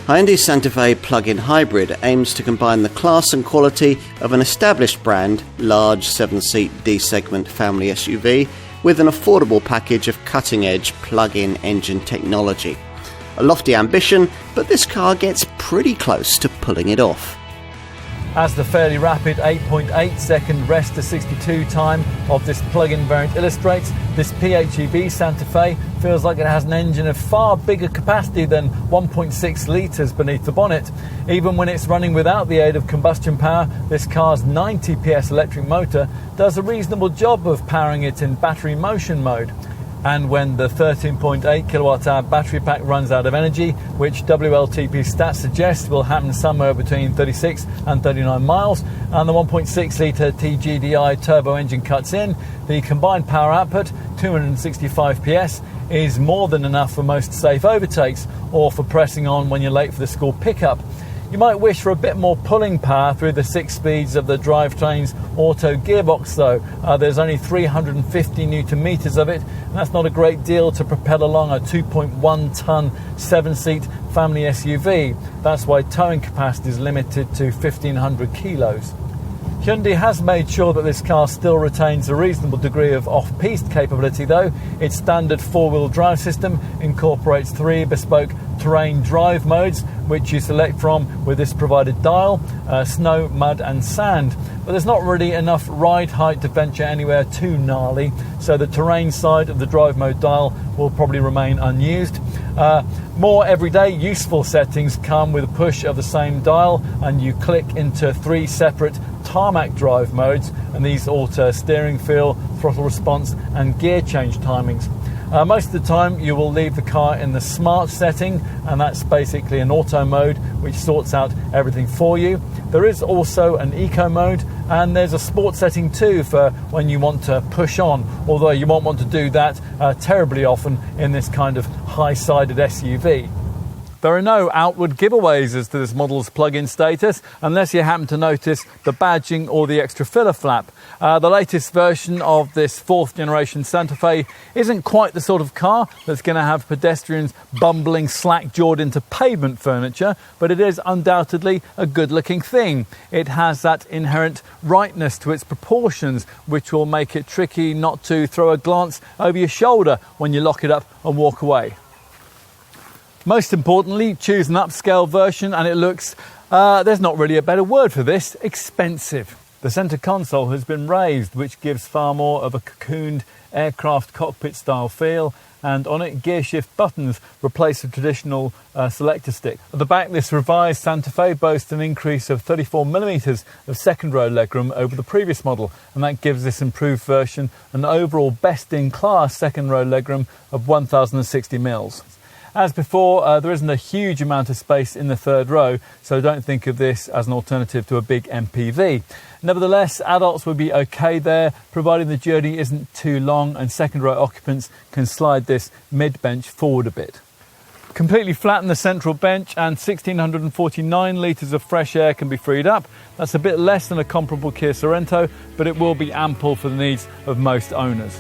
Hyundai Santa Fe plug-in hybrid aims to combine the class and quality of an established brand, large 7-seat D-segment family SUV, with an affordable package of cutting-edge plug-in engine technology. A lofty ambition, but this car gets pretty close to pulling it off. As the fairly rapid 8.8 second rest to 62 time of this plug-in variant illustrates, this PHEV Santa Fe feels like it has an engine of far bigger capacity than 1.6 litres beneath the bonnet. Even when it's running without the aid of combustion power, this car's 90 PS electric motor does a reasonable job of powering it in battery motion mode. And when the 13.8 kilowatt-hour battery pack runs out of energy, which WLTP stats suggest will happen somewhere between 36 and 39 miles, and the 1.6 litre TGDI turbo engine cuts in, the combined power output, 265 PS, is more than enough for most safe overtakes or for pressing on when you're late for the school pickup. You might wish for a bit more pulling power through the 6 speeds of the drivetrain's auto gearbox though. There's only 350 newton meters of it, and that's not a great deal to propel along a 2.1 tonne 7-seat family SUV. That's why towing capacity is limited to 1,500 kilos. Hyundai has made sure that this car still retains a reasonable degree of off-piste capability though. Its standard 4-wheel drive system incorporates 3 bespoke terrain drive modes, which you select from with this provided dial, snow, mud and sand. But there's not really enough ride height to venture anywhere too gnarly, so the terrain side of the drive mode dial will probably remain unused. More everyday useful settings come with a push of the same dial, and you click into 3 separate tarmac drive modes, and these alter steering feel, throttle response and gear change timings. Most of the time you will leave the car in the smart setting, and that's basically an auto mode which sorts out everything for you. There is also an eco mode, and there's a sport setting too for when you want to push on, although you won't want to do that terribly often in this kind of high-sided SUV. There are no outward giveaways as to this model's plug-in status, unless you happen to notice the badging or the extra filler flap. The latest version of this 4th generation Santa Fe isn't quite the sort of car that's going to have pedestrians bumbling slack-jawed into pavement furniture, but it is undoubtedly a good-looking thing. It has that inherent rightness to its proportions, which will make it tricky not to throw a glance over your shoulder when you lock it up and walk away. Most importantly, choose an upscale version and it looks, there's not really a better word for this, expensive. The centre console has been raised, which gives far more of a cocooned aircraft cockpit style feel, and on it gear shift buttons replace the traditional selector stick. At the back, this revised Santa Fe boasts an increase of 34mm of second row legroom over the previous model, and that gives this improved version an overall best in class second row legroom of 1060mm. As before, there isn't a huge amount of space in the third row, so don't think of this as an alternative to a big MPV. Nevertheless, adults would be okay there, providing the journey isn't too long and second row occupants can slide this mid-bench forward a bit. Completely flatten the central bench and 1,649 litres of fresh air can be freed up. That's a bit less than a comparable Kia Sorento, but it will be ample for the needs of most owners.